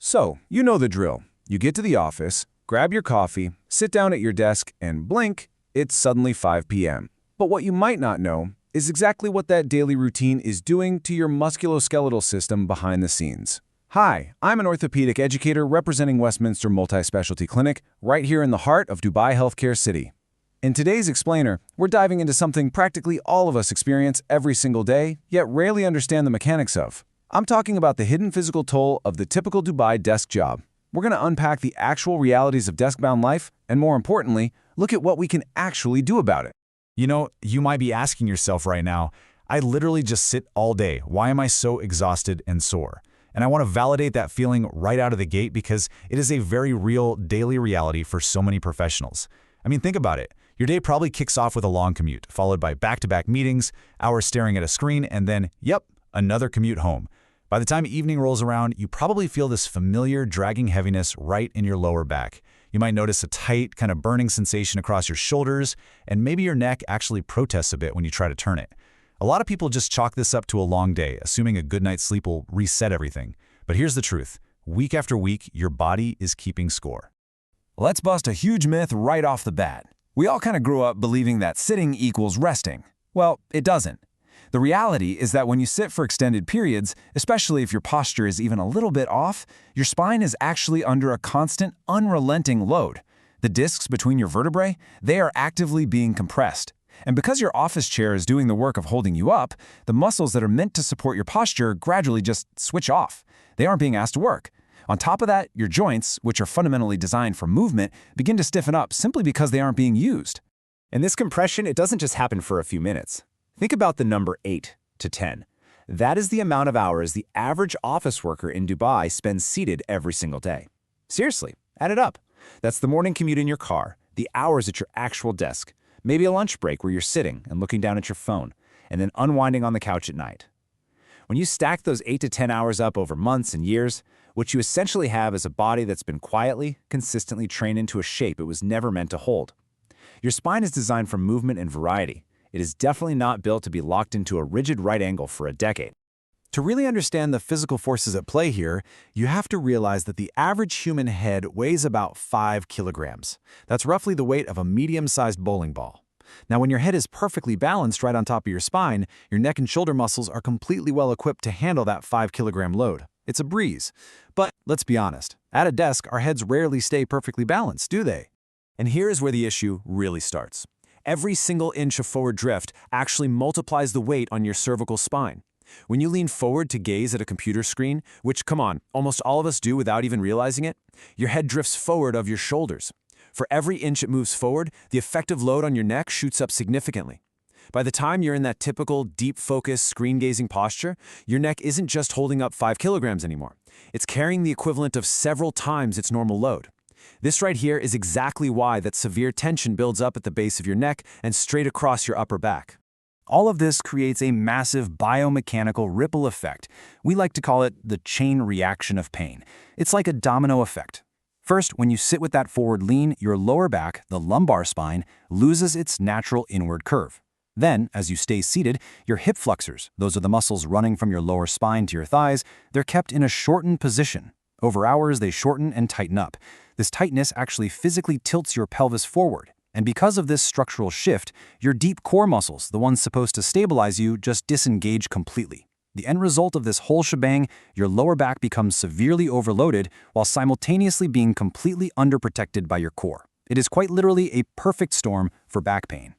So, you know the drill. You get to the office, grab your coffee, sit down at your desk, and blink, it's suddenly 5 p.m. But what you might not know is exactly what that daily routine is doing to your musculoskeletal system behind the scenes. Hi, I'm an orthopedic educator representing Westminster Multispecialty Clinic right here in the heart of Dubai Healthcare City. In today's Explainer, we're diving into something practically all of us experience every single day, yet rarely understand the mechanics of. I'm talking about the hidden physical toll of the typical Dubai desk job. We're going to unpack the actual realities of desk-bound life, and more importantly, look at what we can actually do about it. You know, you might be asking yourself right now, I literally just sit all day. Why am I so exhausted and sore? And I want to validate that feeling right out of the gate because it is a very real daily reality for so many professionals. I mean, think about it. Your day probably kicks off with a long commute, followed by back-to-back meetings, hours staring at a screen, and then, yep, another commute home. By the time evening rolls around, you probably feel this familiar dragging heaviness right in your lower back. You might notice a tight, kind of burning sensation across your shoulders, and maybe your neck actually protests a bit when you try to turn it. A lot of people just chalk this up to a long day, assuming a good night's sleep will reset everything. But here's the truth. Week after week, your body is keeping score. Let's bust a huge myth right off the bat. We all kind of grew up believing that sitting equals resting. Well, it doesn't. The reality is that when you sit for extended periods, especially if your posture is even a little bit off, your spine is actually under a constant, unrelenting load. The discs between your vertebrae, they are actively being compressed. And because your office chair is doing the work of holding you up, the muscles that are meant to support your posture gradually just switch off. They aren't being asked to work. On top of that, your joints, which are fundamentally designed for movement, begin to stiffen up simply because they aren't being used. And this compression, it doesn't just happen for a few minutes. Think about the number 8 to 10. That is the amount of hours the average office worker in Dubai spends seated every single day. Seriously, add it up. That's the morning commute in your car, the hours at your actual desk, maybe a lunch break where you're sitting and looking down at your phone, and then unwinding on the couch at night. When you stack those 8 to 10 hours up over months and years, what you essentially have is a body that's been quietly, consistently trained into a shape it was never meant to hold. Your spine is designed for movement and variety. It is definitely not built to be locked into a rigid right angle for a decade. To really understand the physical forces at play here, you have to realize that the average human head weighs about 5 kilograms. That's roughly the weight of a medium-sized bowling ball. Now, when your head is perfectly balanced right on top of your spine, your neck and shoulder muscles are completely well-equipped to handle that 5-kilogram load. It's a breeze. But let's be honest, at a desk, our heads rarely stay perfectly balanced, do they? And here is where the issue really starts. Every single inch of forward drift actually multiplies the weight on your cervical spine. When you lean forward to gaze at a computer screen, which, come on, almost all of us do without even realizing it, your head drifts forward of your shoulders. For every inch it moves forward, the effective load on your neck shoots up significantly. By the time you're in that typical deep-focus, screen-gazing posture, your neck isn't just holding up 5 kilograms anymore. It's carrying the equivalent of several times its normal load. This right here is exactly why that severe tension builds up at the base of your neck and straight across your upper back. All of this creates a massive biomechanical ripple effect. We like to call it the chain reaction of pain. It's like a domino effect. First, when you sit with that forward lean, your lower back, the lumbar spine, loses its natural inward curve. Then, as you stay seated, your hip flexors, those are the muscles running from your lower spine to your thighs, they're kept in a shortened position. Over hours, they shorten and tighten up. This tightness actually physically tilts your pelvis forward. And because of this structural shift, your deep core muscles, the ones supposed to stabilize you, just disengage completely. The end result of this whole shebang, your lower back becomes severely overloaded while simultaneously being completely underprotected by your core. It is quite literally a perfect storm for back pain.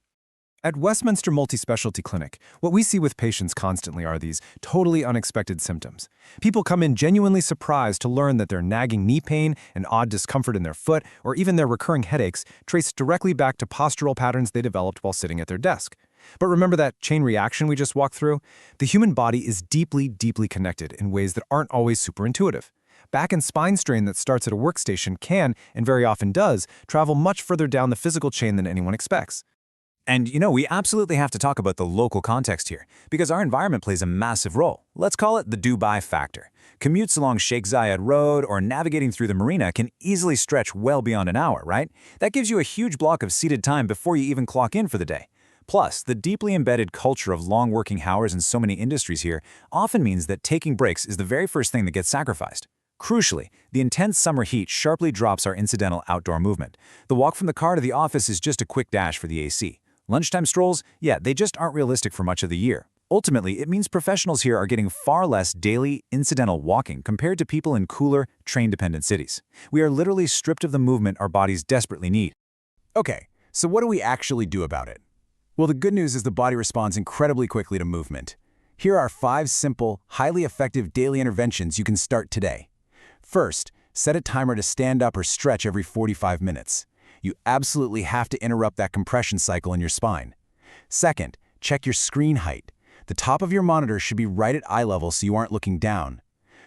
At Westminster Multispecialty Clinic, what we see with patients constantly are these totally unexpected symptoms. People come in genuinely surprised to learn that their nagging knee pain and odd discomfort in their foot, or even their recurring headaches, trace directly back to postural patterns they developed while sitting at their desk. But remember that chain reaction we just walked through? The human body is deeply, deeply connected in ways that aren't always super intuitive. Back and spine strain that starts at a workstation can, and very often does, travel much further down the physical chain than anyone expects. And you know, we absolutely have to talk about the local context here, because our environment plays a massive role. Let's call it the Dubai factor. Commutes along Sheikh Zayed Road or navigating through the marina can easily stretch well beyond an hour, right? That gives you a huge block of seated time before you even clock in for the day. Plus, the deeply embedded culture of long working hours in so many industries here often means that taking breaks is the very first thing that gets sacrificed. Crucially, the intense summer heat sharply drops our incidental outdoor movement. The walk from the car to the office is just a quick dash for the AC. Lunchtime strolls, yeah, they just aren't realistic for much of the year. Ultimately, it means professionals here are getting far less daily, incidental walking compared to people in cooler, train-dependent cities. We are literally stripped of the movement our bodies desperately need. Okay, so what do we actually do about it? Well, the good news is the body responds incredibly quickly to movement. Here are 5 simple, highly effective daily interventions you can start today. First, set a timer to stand up or stretch every 45 minutes. You absolutely have to interrupt that compression cycle in your spine. Second, check your screen height. The top of your monitor should be right at eye level so you aren't looking down.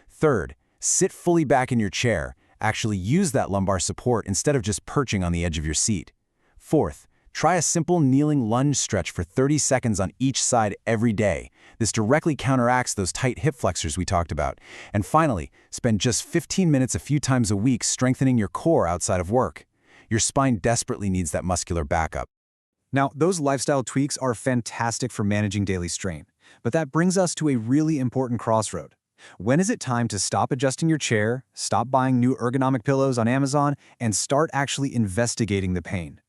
Third, sit fully back in your chair. Actually use that lumbar support instead of just perching on the edge of your seat. Fourth, try a simple kneeling lunge stretch for 30 seconds on each side every day. This directly counteracts those tight hip flexors we talked about. And finally, spend just 15 minutes a few times a week strengthening your core outside of work. Your spine desperately needs that muscular backup. Now, those lifestyle tweaks are fantastic for managing daily strain, but that brings us to a really important crossroad. When is it time to stop adjusting your chair, stop buying new ergonomic pillows on Amazon, and start actually investigating the pain?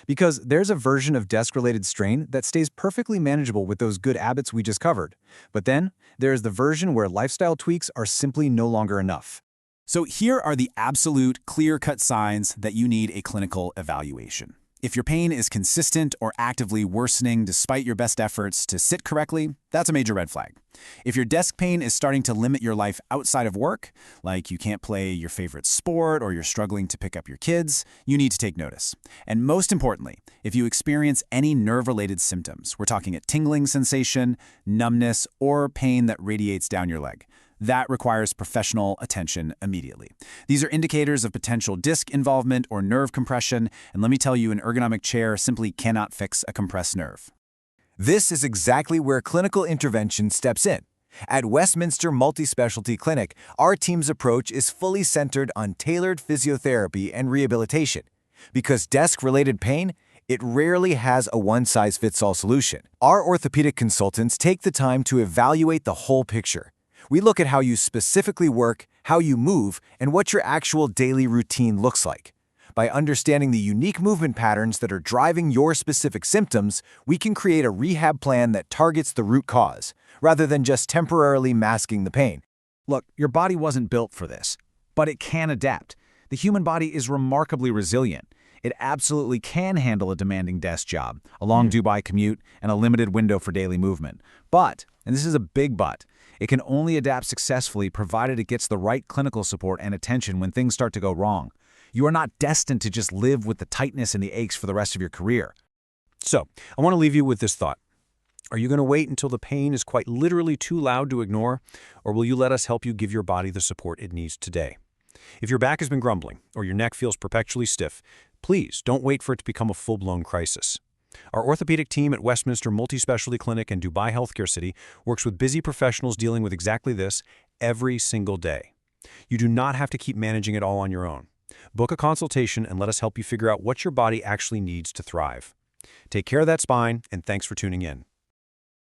Because there's a version of desk-related strain that stays perfectly manageable with those good habits we just covered. But then, there's the version where lifestyle tweaks are simply no longer enough. So here are the absolute clear-cut signs that you need a clinical evaluation. If your pain is consistent or actively worsening despite your best efforts to sit correctly, that's a major red flag. If your desk pain is starting to limit your life outside of work, like you can't play your favorite sport or you're struggling to pick up your kids, you need to take notice. And most importantly, if you experience any nerve-related symptoms, we're talking a tingling sensation, numbness, or pain that radiates down your leg, that requires professional attention immediately. These are indicators of potential disc involvement or nerve compression, and let me tell you, an ergonomic chair simply cannot fix a compressed nerve. This is exactly where clinical intervention steps in. At Westminster Multispecialty Clinic, our team's approach is fully centered on tailored physiotherapy and rehabilitation. Because desk-related pain, it rarely has a one-size-fits-all solution. Our orthopedic consultants take the time to evaluate the whole picture. We look at how you specifically work, how you move, and what your actual daily routine looks like. By understanding the unique movement patterns that are driving your specific symptoms, we can create a rehab plan that targets the root cause, rather than just temporarily masking the pain. Look, your body wasn't built for this, but it can adapt. The human body is remarkably resilient. It absolutely can handle a demanding desk job, a long Dubai commute, and a limited window for daily movement. But, and this is a big but, it can only adapt successfully provided it gets the right clinical support and attention when things start to go wrong. You are not destined to just live with the tightness and the aches for the rest of your career. So, I want to leave you with this thought. Are you going to wait until the pain is quite literally too loud to ignore, or will you let us help you give your body the support it needs today? If your back has been grumbling, or your neck feels perpetually stiff, please don't wait for it to become a full-blown crisis. Our orthopedic team at Westminster Multispecialty Clinic in Dubai Healthcare City works with busy professionals dealing with exactly this every single day. You do not have to keep managing it all on your own. Book a consultation and let us help you figure out what your body actually needs to thrive. Take care of that spine, and thanks for tuning in.